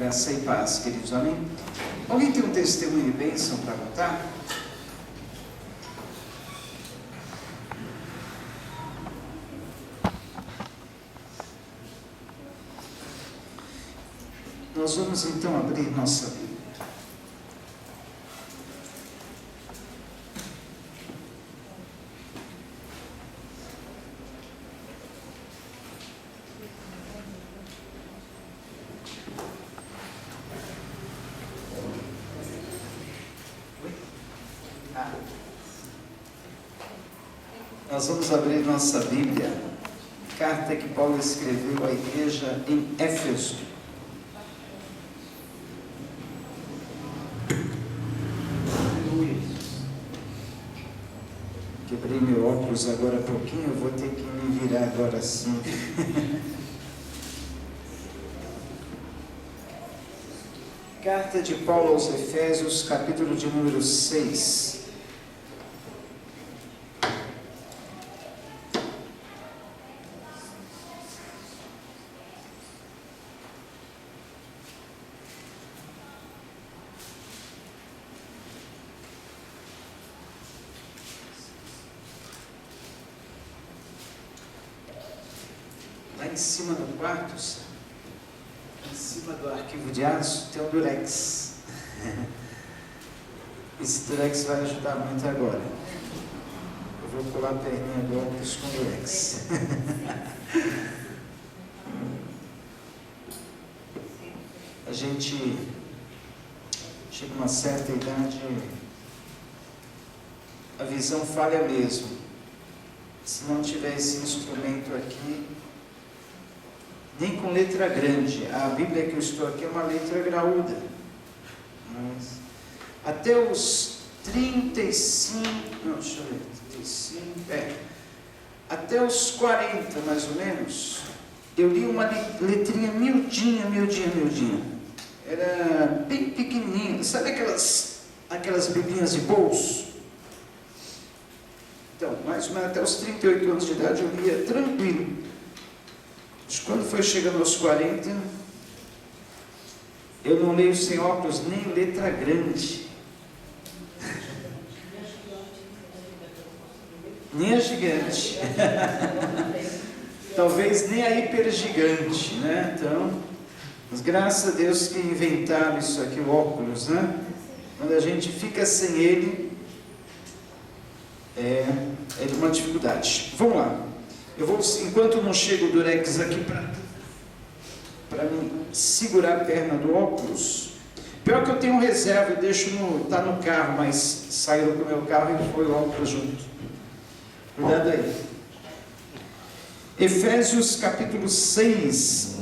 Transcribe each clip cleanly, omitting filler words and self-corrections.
Graça e paz, queridos, amém? Alguém tem um testemunho de bênção para contar? Nós vamos então abrir nossa Bíblia. Nós vamos abrir nossa Bíblia, carta que Paulo escreveu à igreja em Éfeso. Quebrei meu óculos agora há pouquinho, eu vou ter que me virar agora sim. Carta de Paulo aos Efésios, capítulo de número 6. Lá em cima do quarto, em cima do arquivo de aço, tem um durex. Esse durex vai ajudar muito agora. Eu vou pular a perninha do óculos com durex. A gente chega a uma certa idade, a visão falha mesmo. Se não tiver esse instrumento aqui, nem com letra grande. A Bíblia que eu estou aqui é uma letra graúda. Mas até os 35, não, deixa eu ver, 35, até os 40 mais ou menos, eu li uma letrinha miudinha. Era bem pequenininha, sabe aquelas biblinhas de bolso? Então, mais ou menos até os 38 anos de idade eu lia tranquilo. Quando foi chegando aos 40, eu não leio sem óculos nem letra grande. Nem a gigante. Talvez nem a hipergigante, né? Então, mas graças a Deus que inventaram isso aqui, o óculos, né? Quando a gente fica sem ele, é de uma dificuldade. Vamos lá. Eu vou, enquanto não chega o durex aqui para me segurar a perna do óculos. Pior que eu tenho reserva, eu deixo tá no carro, mas saíram com o meu carro e foi o óculos junto. Cuidado aí. Efésios capítulo 6.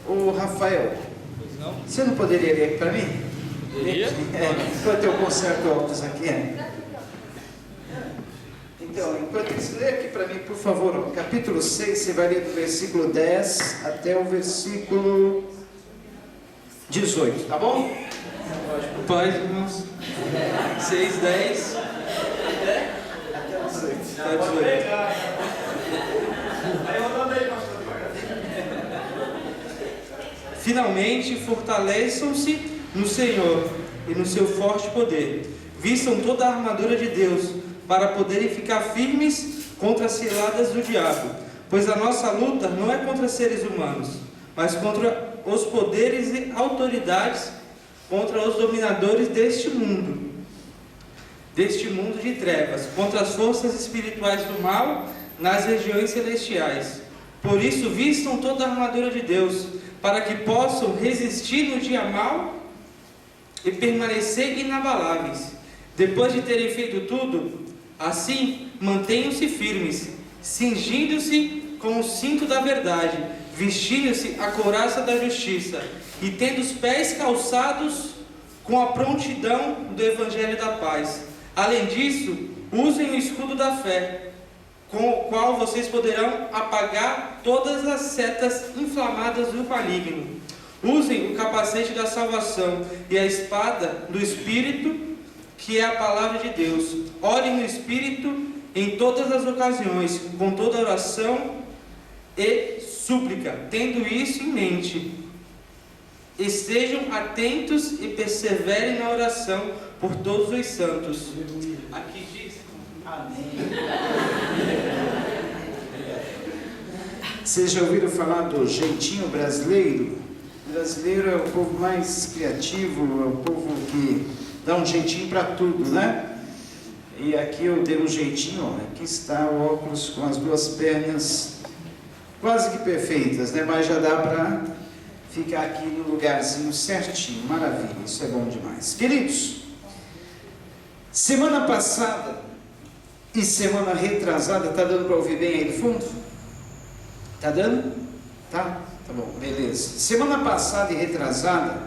O Rafael, você não poderia ler aqui para mim? Poderia? Enquanto eu conserto o óculos aqui. Então, enquanto você lê aqui para mim, por favor, capítulo 6, você vai ler do versículo 10 até o versículo 18, tá bom? Paz, irmãos. 6, 10. Até o 18. Até 18. Finalmente, fortaleçam-se no Senhor e no seu forte poder. Vistam toda a armadura de Deus, para poderem ficar firmes contra as ciladas do diabo, pois a nossa luta não é contra seres humanos, mas contra os poderes e autoridades, contra os dominadores deste mundo de trevas, contra as forças espirituais do mal nas regiões celestiais. Por isso, vistam toda a armadura de Deus, para que possam resistir no dia mau e permanecer inabaláveis. Depois de terem feito tudo, assim, mantenham-se firmes, cingindo-se com o cinto da verdade, vestindo-se a couraça da justiça e tendo os pés calçados com a prontidão do evangelho da paz. Além disso, usem o escudo da fé, com o qual vocês poderão apagar todas as setas inflamadas do maligno. Usem o capacete da salvação e a espada do Espírito, que é a palavra de Deus. Orem no Espírito em todas as ocasiões, com toda oração e súplica. Tendo isso em mente, estejam atentos e perseverem na oração por todos os santos. Aqui diz: amém. Vocês já ouviram falar do jeitinho brasileiro? O brasileiro é o povo mais criativo, é o povo que dá um jeitinho para tudo, né? E aqui eu dei um jeitinho, ó, aqui está o óculos com as duas pernas quase que perfeitas, né? Mas já dá para ficar aqui no lugarzinho certinho, maravilha, isso é bom demais. Queridos, semana passada e semana retrasada, tá dando para ouvir bem aí do fundo? Tá dando? Tá? Tá bom, beleza. Semana passada e retrasada,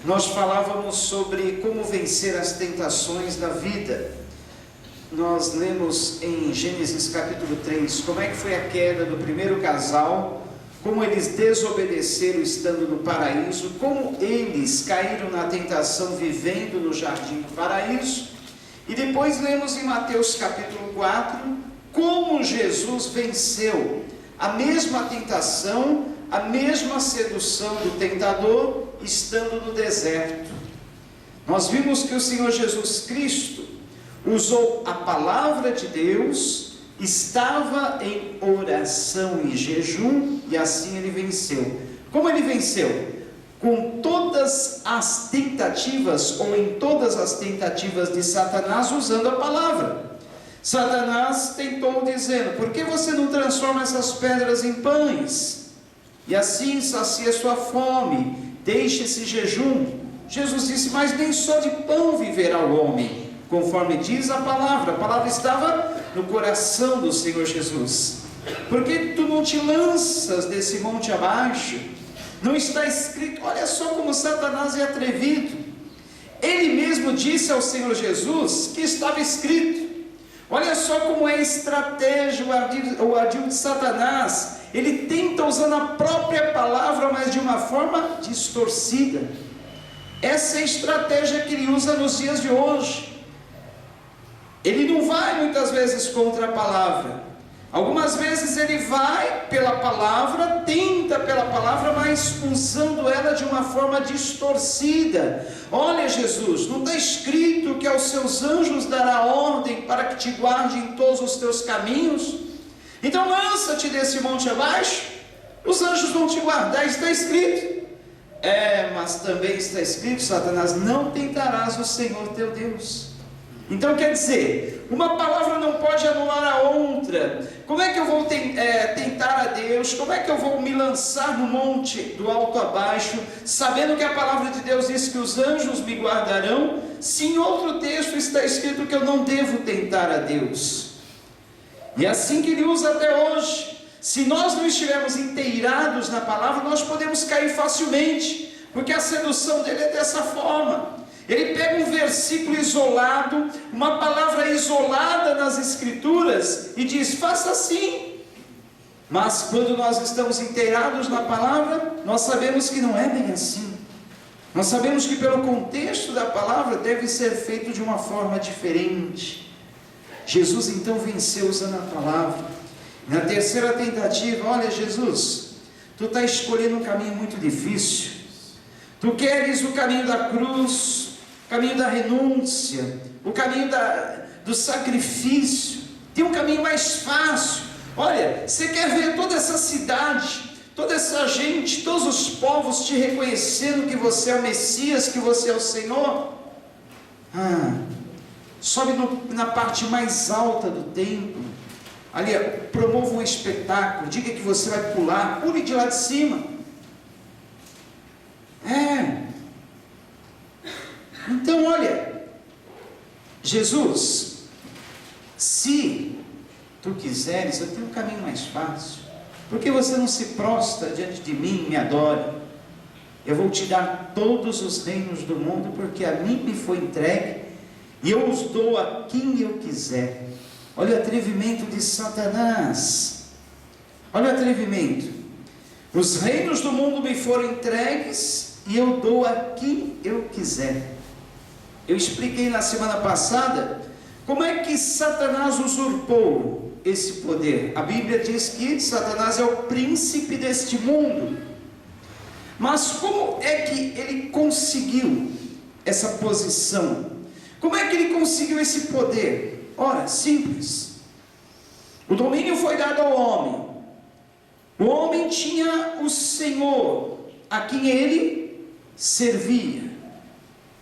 nós falávamos sobre como vencer as tentações da vida. Nós lemos em Gênesis capítulo 3, como é que foi a queda do primeiro casal, como eles desobedeceram estando no paraíso, como eles caíram na tentação vivendo no jardim do paraíso. E depois lemos em Mateus capítulo 4, como Jesus venceu a mesma tentação, a mesma sedução do tentador, estando no deserto. Nós vimos que o Senhor Jesus Cristo usou a palavra de Deus, estava em oração e jejum, e assim ele venceu. Como ele venceu? Com todas as tentativas, ou em todas as tentativas de Satanás, usando a palavra. Satanás tentou dizendo: por que você não transforma essas pedras em pães? E assim sacia sua fome, deixe esse jejum. Jesus disse: mas nem só de pão viverá o homem, conforme diz a palavra estava no coração do Senhor Jesus. Por que tu não te lanças desse monte abaixo? Não está escrito? Olha só como Satanás é atrevido. Ele mesmo disse ao Senhor Jesus que estava escrito. Olha só como é a estratégia, o ardil de Satanás. Ele tenta usando a própria palavra, mas de uma forma distorcida. Essa é a estratégia que ele usa nos dias de hoje. Ele não vai muitas vezes contra a palavra. Algumas vezes ele vai pela palavra, tenta pela palavra, mas usando ela de uma forma distorcida. Olha, Jesus, não está escrito que aos seus anjos dará ordem para que te guarde em todos os teus caminhos? Então lança-te desse monte abaixo, os anjos vão te guardar, está escrito. Mas também está escrito, Satanás, não tentarás o Senhor teu Deus. Então quer dizer, uma palavra não pode anular a outra. Como é que eu vou tentar a Deus? Como é que eu vou me lançar no monte do alto abaixo, sabendo que a palavra de Deus diz que os anjos me guardarão, se em outro texto está escrito que eu não devo tentar a Deus? E é assim que ele usa até hoje. Se nós não estivermos inteirados na palavra, nós podemos cair facilmente, porque a sedução dele é dessa forma. Ele pega um versículo isolado, uma palavra isolada nas Escrituras e diz: faça assim. Mas quando nós estamos inteirados na palavra, nós sabemos que não é bem assim. Nós sabemos que pelo contexto da palavra deve ser feito de uma forma diferente. Jesus então venceu usando a palavra. Na terceira tentativa: olha, Jesus, tu está escolhendo um caminho muito difícil. Tu queres o caminho da cruz, o caminho da renúncia, o caminho do sacrifício. Tem um caminho mais fácil. Olha, você quer ver toda essa cidade, toda essa gente, todos os povos te reconhecendo que você é o Messias, que você é o Senhor? Sobe na parte mais alta do templo, ali, promova um espetáculo, diga que você vai pular, pule de lá de cima. Então olha, Jesus, se tu quiseres, eu tenho um caminho mais fácil. Por que você não se prostra diante de mim e me adora? Eu vou te dar todos os reinos do mundo, porque a mim me foi entregue, e eu os dou a quem eu quiser. Olha o atrevimento de Satanás. Olha o atrevimento. Os reinos do mundo me foram entregues, e eu dou a quem eu quiser. Eu expliquei na semana passada como é que Satanás usurpou esse poder? A Bíblia diz que Satanás é o príncipe deste mundo. Mas como é que ele conseguiu essa posição? Como é que ele conseguiu esse poder? Ora, simples. O domínio foi dado ao homem. O homem tinha o Senhor, a quem ele servia,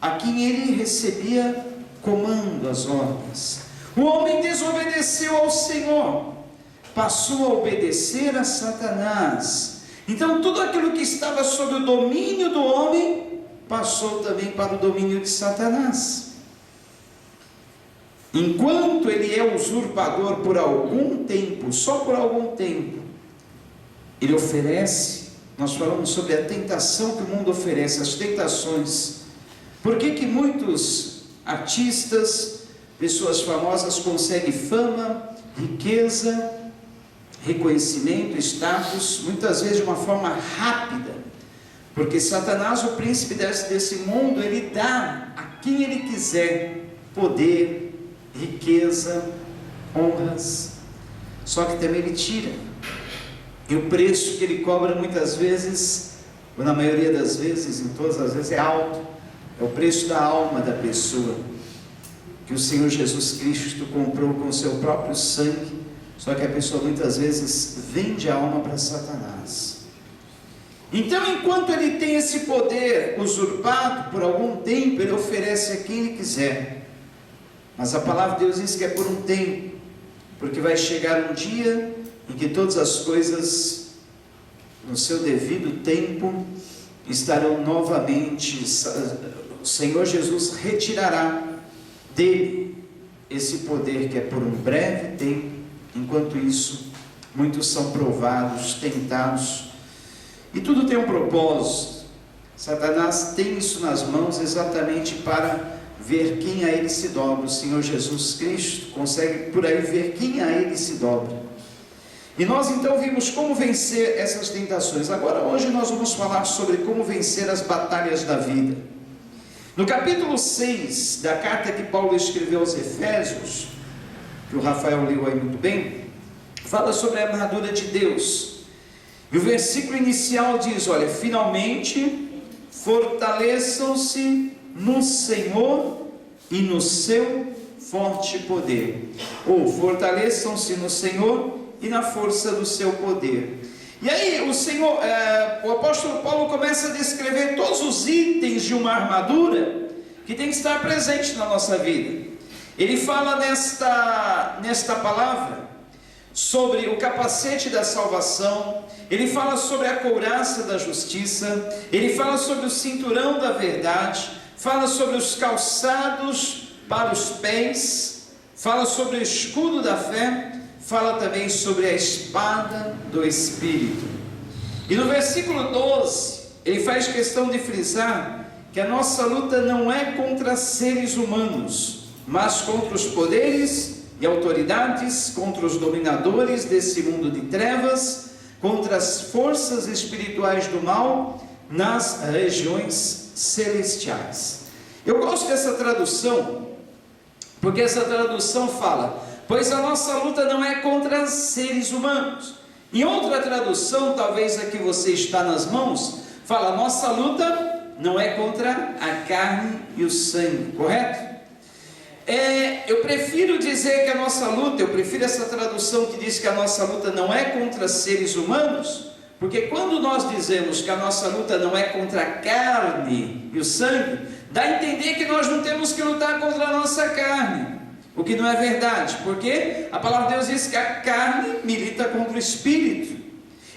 a quem ele recebia comando, as ordens. O homem desobedeceu ao Senhor, passou a obedecer a Satanás. Então tudo aquilo que estava sob o domínio do homem, passou também para o domínio de Satanás. Enquanto ele é usurpador por algum tempo, só por algum tempo, ele oferece. Nós falamos sobre a tentação que o mundo oferece, as tentações. Por que muitos artistas, pessoas famosas conseguem fama, riqueza, reconhecimento, status, muitas vezes de uma forma rápida? Porque Satanás, o príncipe desse mundo, ele dá a quem ele quiser poder, riqueza, honras, só que também ele tira. E o preço que ele cobra muitas vezes, ou na maioria das vezes, em todas as vezes, é alto. É o preço da alma da pessoa, que o Senhor Jesus Cristo comprou com o seu próprio sangue. Só que a pessoa muitas vezes vende a alma para Satanás. Então, enquanto ele tem esse poder usurpado, por algum tempo ele oferece a quem ele quiser. Mas a palavra de Deus diz que é por um tempo, porque vai chegar um dia em que todas as coisas, no seu devido tempo, estarão novamente. O Senhor Jesus retirará dele esse poder, que é por um breve tempo. Enquanto isso, muitos são provados, tentados, e tudo tem um propósito. Satanás tem isso nas mãos exatamente para ver quem a ele se dobra. O Senhor Jesus Cristo consegue por aí ver quem a ele se dobra. E nós então vimos como vencer essas tentações. Agora hoje nós vamos falar sobre como vencer as batalhas da vida. No capítulo 6 da carta que Paulo escreveu aos Efésios, que o Rafael leu aí muito bem, fala sobre a armadura de Deus. E o versículo inicial diz: olha, finalmente fortaleçam-se no Senhor e no seu forte poder. Ou fortaleçam-se no Senhor e na força do seu poder. E aí o apóstolo Paulo começa a descrever todos os itens de uma armadura que tem que estar presente na nossa vida. Ele fala nesta palavra sobre o capacete da salvação, ele fala sobre a couraça da justiça, ele fala sobre o cinturão da verdade, fala sobre os calçados para os pés, fala sobre o escudo da fé, fala também sobre a espada do Espírito. E no versículo 12, ele faz questão de frisar que a nossa luta não é contra seres humanos, mas contra os poderes e autoridades, contra os dominadores desse mundo de trevas, contra as forças espirituais do mal nas regiões celestiais. Eu gosto dessa tradução, porque essa tradução fala: pois a nossa luta não é contra seres humanos. Em outra tradução, talvez a que você está nas mãos, fala: nossa luta não é contra a carne e o sangue, correto? Eu prefiro dizer que a nossa luta, eu prefiro essa tradução que diz que a nossa luta não é contra seres humanos, porque quando nós dizemos que a nossa luta não é contra a carne e o sangue, dá a entender que nós não temos que lutar contra a nossa carne, o que não é verdade, porque a palavra de Deus diz que a carne milita contra o espírito,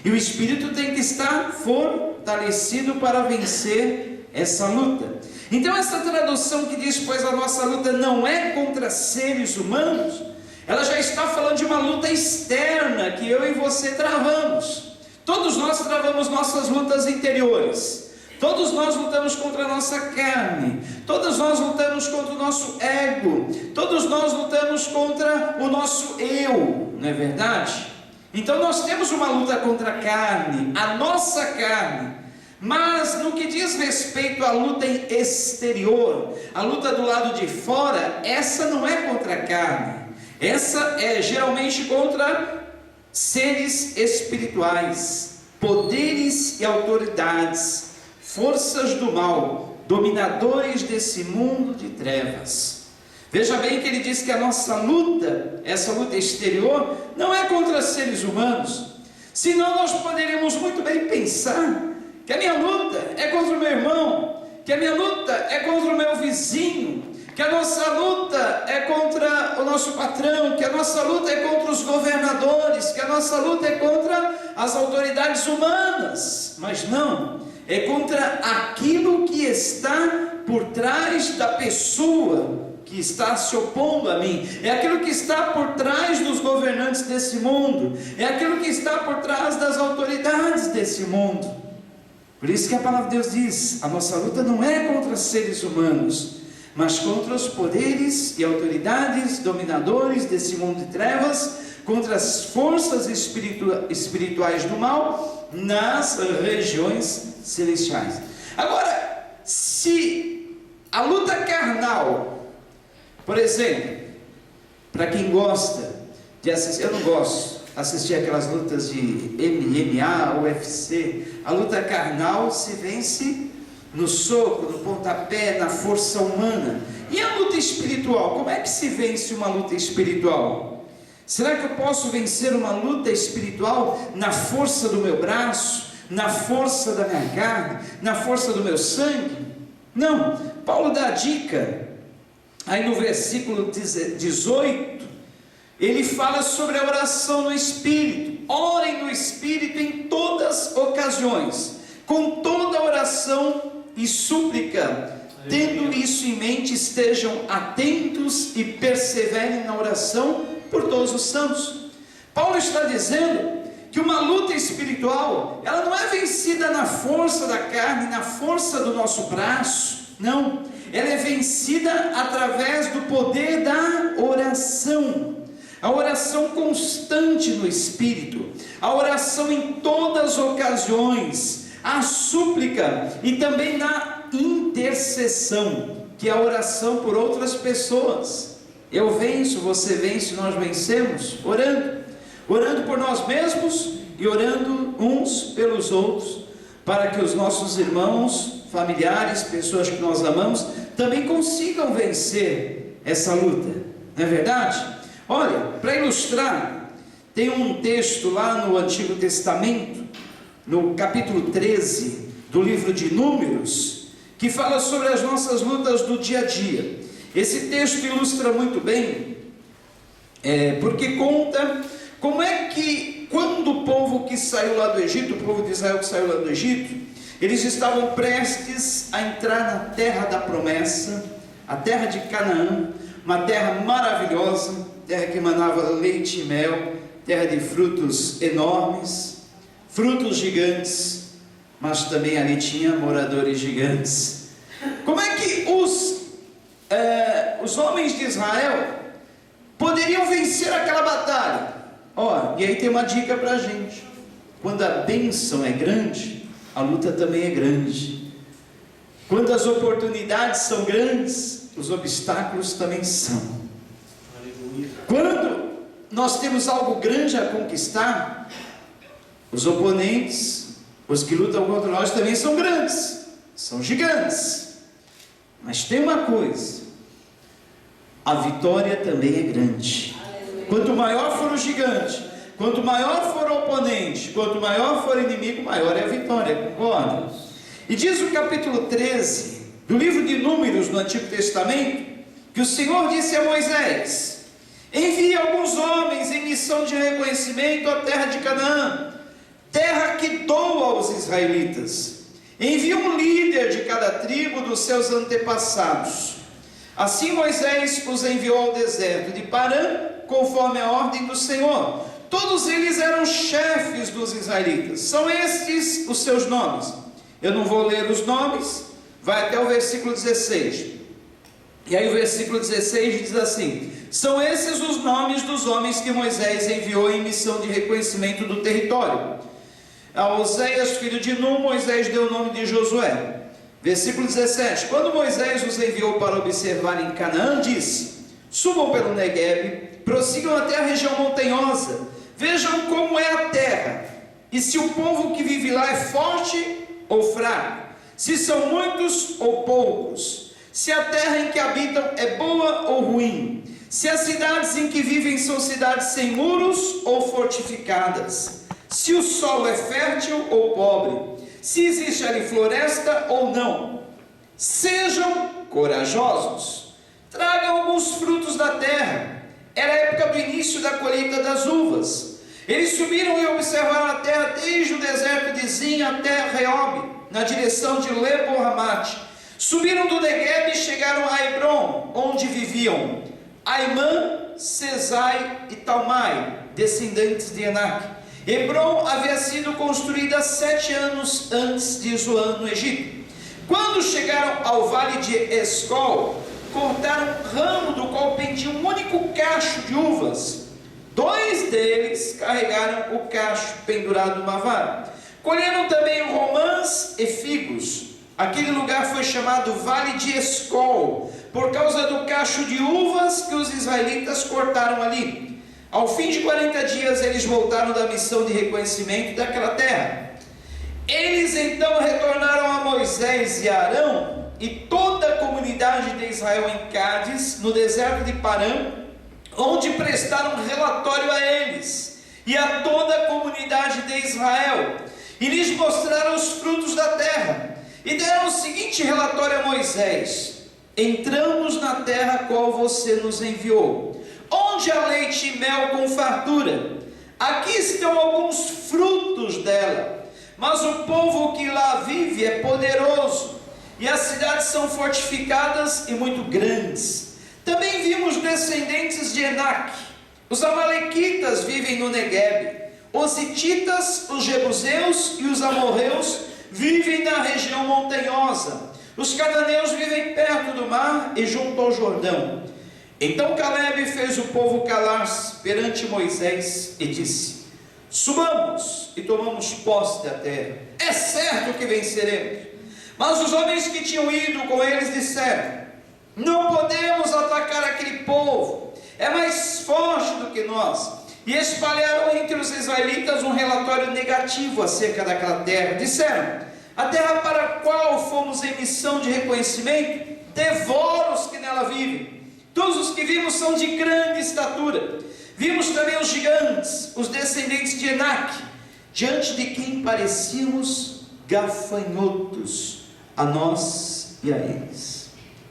e o espírito tem que estar fortalecido para vencer essa luta. Então essa tradução que diz, pois a nossa luta não é contra seres humanos, ela já está falando de uma luta externa que eu e você travamos. Todos nós travamos nossas lutas interiores. Todos nós lutamos contra a nossa carne. Todos nós lutamos contra o nosso ego. Todos nós lutamos contra o nosso eu, não é verdade? Então nós temos uma luta contra a carne, a nossa carne. Mas no que diz respeito à luta exterior, a luta do lado de fora, essa não é contra a carne, Essa é geralmente contra seres espirituais, poderes e autoridades, forças do mal, dominadores desse mundo de trevas. Veja bem que ele diz que a nossa luta, essa luta exterior, não é contra seres humanos. Senão nós poderíamos muito bem pensar que a minha luta é contra o meu irmão, que a minha luta é contra o meu vizinho, que a nossa luta é contra o nosso patrão, que a nossa luta é contra os governadores, que a nossa luta é contra as autoridades humanas. Mas não, é contra aquilo que está por trás da pessoa que está se opondo a mim, é aquilo que está por trás dos governantes desse mundo, é aquilo que está por trás das autoridades desse mundo. Por isso que a palavra de Deus diz: a nossa luta não é contra seres humanos, mas contra os poderes e autoridades dominadores desse mundo de trevas, contra as forças espirituais do mal nas regiões celestiais. Agora, se a luta carnal, por exemplo, para quem gosta de assistir, eu não gosto de assistir aquelas lutas de MMA, UFC, a luta carnal se vence no soco, no pontapé, na força humana. E a luta espiritual, como é que se vence uma luta espiritual? Será que eu posso vencer uma luta espiritual na força do meu braço, na força da minha carne, na força do meu sangue? Não, Paulo dá a dica. Aí no versículo 18, ele fala sobre a oração no Espírito. Orem no Espírito em todas as ocasiões, com toda oração e súplica. Tendo isso em mente, estejam atentos e perseverem na oração por todos os santos. Paulo está dizendo que uma luta espiritual, ela não é vencida na força da carne, na força do nosso braço, não. Ela é vencida através do poder da oração, a oração constante no Espírito, a oração em todas as ocasiões, a súplica e também na intercessão, que é a oração por outras pessoas. Eu venço, você vence, nós vencemos, orando por nós mesmos e orando uns pelos outros, para que os nossos irmãos, familiares, pessoas que nós amamos, também consigam vencer essa luta, não é verdade? Olha, para ilustrar, tem um texto lá no Antigo Testamento, no capítulo 13 do livro de Números, que fala sobre as nossas lutas do dia a dia. Esse texto ilustra muito bem, porque conta como é que quando o povo que saiu lá do Egito, o povo de Israel que saiu lá do Egito, eles estavam prestes a entrar na terra da promessa, a terra de Canaã, uma terra maravilhosa, terra que emanava leite e mel, terra de frutos enormes, frutos gigantes, mas também ali tinha moradores gigantes. Como é que os homens de Israel poderiam vencer aquela batalha? E aí tem uma dica para a gente: quando a bênção é grande, a luta também é grande. Quando as oportunidades são grandes, os obstáculos também são. Quando nós temos algo grande a conquistar, os oponentes, os que lutam contra nós também são grandes, são gigantes. Mas tem uma coisa: a vitória também é grande. Quanto maior for o gigante, quanto maior for o oponente, quanto maior for o inimigo, maior é a vitória, concorda? E diz o capítulo 13 do livro de Números no Antigo Testamento, que o Senhor disse a Moisés: envie alguns homens em missão de reconhecimento à terra de Canaã, terra que dou aos israelitas. Envie um líder de cada tribo dos seus antepassados. Assim Moisés os enviou ao deserto de Parã, conforme a ordem do Senhor. Todos eles eram chefes dos israelitas. São estes os seus nomes. Eu não vou ler os nomes, vai até o versículo 16. E aí o versículo 16 diz assim: são esses os nomes dos homens que Moisés enviou em missão de reconhecimento do território. A Oséias, filho de Num, Moisés deu o nome de Josué. Versículo 17: quando Moisés os enviou para observar em Canaã, disse: subam pelo Neguebe, prossigam até a região montanhosa, vejam como é a terra, e se o povo que vive lá é forte ou fraco, se são muitos ou poucos, se a terra em que habitam é boa ou ruim, se as cidades em que vivem são cidades sem muros ou fortificadas, se o solo é fértil ou pobre, se existe ali floresta ou não. Sejam corajosos, tragam alguns frutos da terra. Era a época do início da colheita das uvas. Eles subiram e observaram a terra desde o deserto de Zin até Reob, na direção de Lebo-Hamate. Subiram do Negueb e chegaram a Hebron, onde viviam Aimã, Sesai e Talmai, descendentes de Enac. Hebron havia sido construída 7 anos antes de Zoan, no Egito. Quando chegaram ao vale de Escol, cortaram um ramo do qual pendia um único cacho de uvas. 2 deles carregaram o cacho pendurado numa vara. Colheram também romãs e figos. Aquele lugar foi chamado Vale de Escol, por causa do cacho de uvas que os israelitas cortaram ali. Ao fim de 40 dias eles voltaram da missão de reconhecimento daquela terra. Eles então retornaram a Moisés e a Arão e toda a comunidade de Israel em Cádiz, no deserto de Parã, onde prestaram relatório a eles e a toda a comunidade de Israel, e lhes mostraram os frutos da terra, e deram o seguinte relatório a Moisés: entramos na terra a qual você nos enviou, onde há leite e mel com fartura. Aqui estão alguns frutos dela, mas o povo que lá vive é poderoso, e as cidades são fortificadas e muito grandes. Também vimos descendentes de Enac. Os amalequitas vivem no Negueb, os hititas, os jebuseus e os amorreus vivem na região montanhosa. Os cananeus vivem perto do mar e junto ao Jordão. Então Caleb fez o povo calar-se perante Moisés e disse: subamos e tomamos posse da terra. É certo que venceremos. Mas os homens que tinham ido com eles disseram: não podemos atacar aquele povo, é mais forte do que nós. E espalharam entre os israelitas um relatório negativo acerca daquela terra. Disseram: a terra para a qual fomos em missão de reconhecimento devora os que nela vivem. Todos os que vimos são de grande estatura. Vimos também os gigantes, os descendentes de Enac, diante de quem parecíamos gafanhotos, a nós e a eles.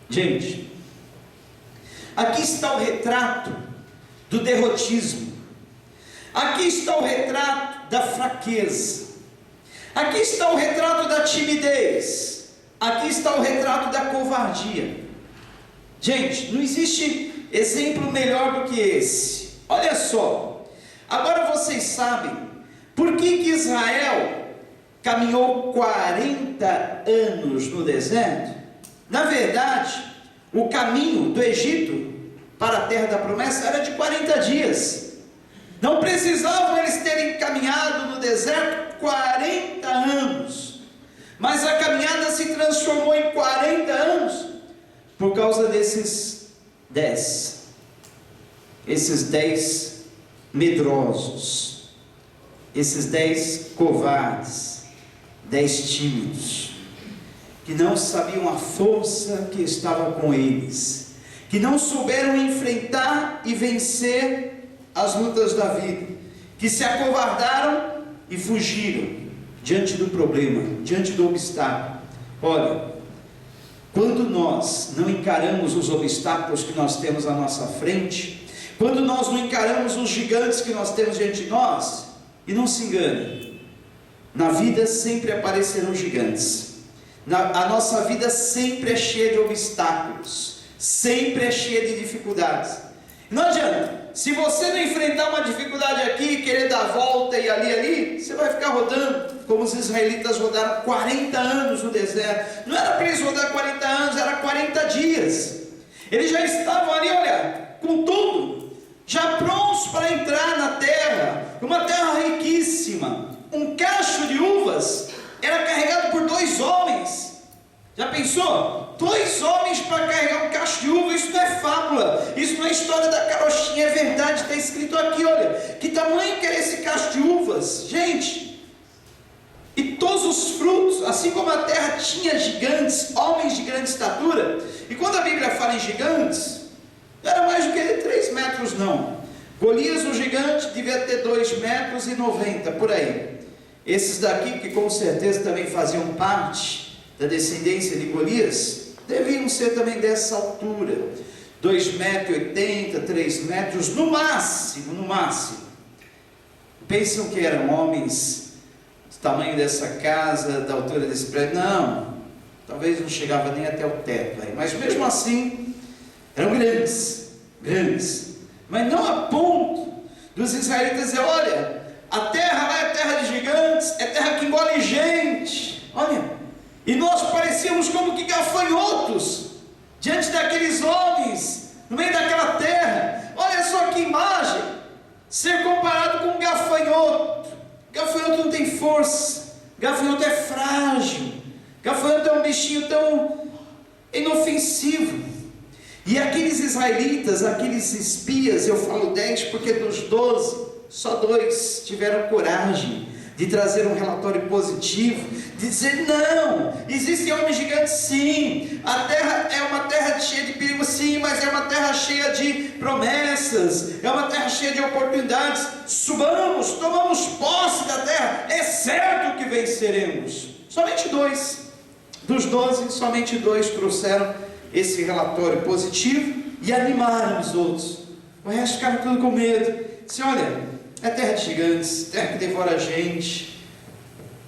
Gente, aqui está o retrato do derrotismo. Aqui está o retrato da fraqueza. Aqui está o retrato da timidez. Aqui está o retrato da covardia. Gente, não existe exemplo melhor do que esse. Olha só. Agora vocês sabem por que Israel caminhou 40 anos no deserto? Na verdade, o caminho do Egito para a terra da promessa era de 40 dias. Não precisavam eles terem caminhado no deserto 40 anos. Mas a caminhada se transformou em 40 anos por causa desses 10. Esses 10 medrosos. Esses 10 covardes. 10 tímidos. Que não sabiam a força que estava com eles. Que não souberam enfrentar e vencer as lutas da vida, que se acovardaram e fugiram diante do problema, diante do obstáculo. Olha, quando nós não encaramos os obstáculos que nós temos à nossa frente, quando nós não encaramos os gigantes que nós temos diante de nós, e não se engane, na vida sempre aparecerão gigantes, a nossa vida sempre é cheia de obstáculos, sempre é cheia de dificuldades. Não adianta. Se você não enfrentar uma dificuldade aqui, querer dar a volta e ali, você vai ficar rodando, como os israelitas rodaram 40 anos no deserto. Não era para eles rodar 40 anos, era 40 dias. Eles já estavam ali, olha, com tudo, já prontos para entrar na terra, uma terra riquíssima. Um cacho de uvas era carregado por 2 homens. Já pensou? 2 homens para carregar um cacho de uva, isso não é fábula, isso não é história da carochinha, é verdade, está escrito aqui, olha, que tamanho que era esse cacho de uvas, gente, e todos os frutos, assim como a terra tinha gigantes, homens de grande estatura, e quando a Bíblia fala em gigantes, não era mais do que 3 metros não, Golias o gigante devia ter 2,90 metros, por aí, esses daqui que com certeza também faziam parte da descendência de Golias, deviam ser também dessa altura, 2,80 metros, 3 metros, no máximo, pensam que eram homens do tamanho dessa casa, da altura desse prédio, não, talvez não chegava nem até o teto, mas mesmo assim, eram grandes, mas não a ponto dos israelitas dizer, olha, a terra lá é terra de gigantes, é terra que engole gente, olha, e nós parecíamos como que gafanhotos, diante daqueles homens, no meio daquela terra, olha só que imagem, ser comparado com um gafanhoto, gafanhoto não tem força, gafanhoto é frágil, gafanhoto é um bichinho tão inofensivo, e aqueles israelitas, aqueles espias, eu falo 10 porque dos 12, só 2 tiveram coragem de trazer um relatório positivo, de dizer, não, existem homens gigantes sim, a terra é uma terra cheia de perigo sim, mas é uma terra cheia de promessas, é uma terra cheia de oportunidades, subamos, tomamos posse da terra, é certo que venceremos. Somente 2, dos 12, somente 2 trouxeram esse relatório positivo, e animaram os outros, o resto ficaram tudo com medo, disse, olha, é terra de gigantes, terra que devora a gente,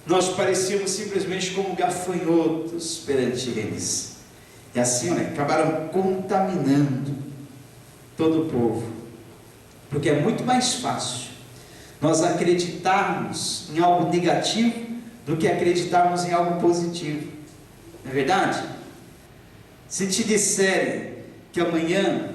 nós parecíamos simplesmente como gafanhotos perante eles, e assim, olha, acabaram contaminando todo o povo, porque é muito mais fácil nós acreditarmos em algo negativo do que acreditarmos em algo positivo, não é verdade? Se te disserem que amanhã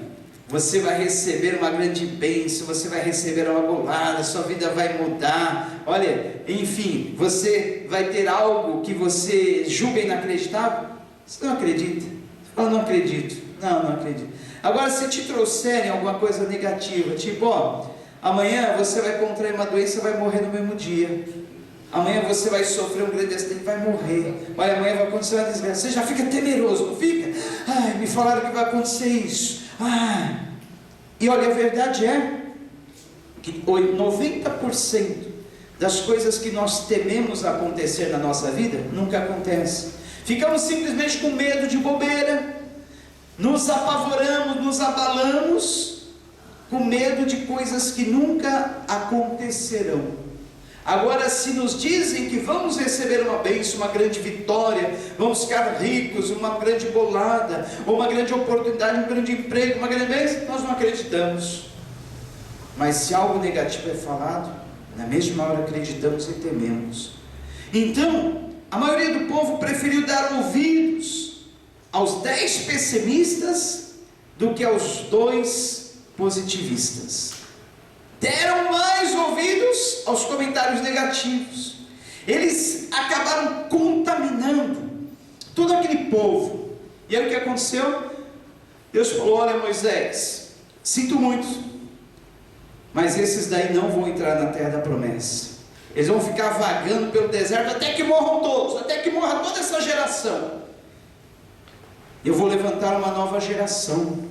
você vai receber uma grande bênção, você vai receber uma bolada, sua vida vai mudar, olha, enfim, você vai ter algo que você julga inacreditável, você não acredita, você fala, não acredito, não acredito. Agora, se te trouxerem alguma coisa negativa, tipo, ó, amanhã você vai contrair uma doença e vai morrer no mesmo dia, amanhã você vai sofrer um grande acidente e vai morrer, olha, amanhã vai acontecer uma desgraça, você já fica temeroso, não fica? Ai, me falaram que vai acontecer isso, e olha, a verdade é que 90% das coisas que nós tememos acontecer na nossa vida, nunca acontece. Ficamos simplesmente com medo de bobeira, nos apavoramos, nos abalamos, com medo de coisas que nunca acontecerão. Agora, se nos dizem que vamos receber uma bênção, uma grande vitória, vamos ficar ricos, uma grande bolada, ou uma grande oportunidade, um grande emprego, uma grande bênção, nós não acreditamos. Mas se algo negativo é falado, na mesma hora acreditamos e tememos. Então, a maioria do povo preferiu dar ouvidos aos 10 pessimistas do que aos 2 positivistas. Deram mais ouvidos aos comentários negativos. Eles acabaram contaminando todo aquele povo. E aí o que aconteceu? Deus falou, olha Moisés, sinto muito, mas esses daí não vão entrar na terra da promessa. Eles vão ficar vagando pelo deserto até que morram todos, até que morra toda essa geração. Eu vou levantar uma nova geração,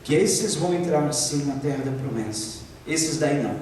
que esses vão entrar sim na terra da promessa. Esses daí não.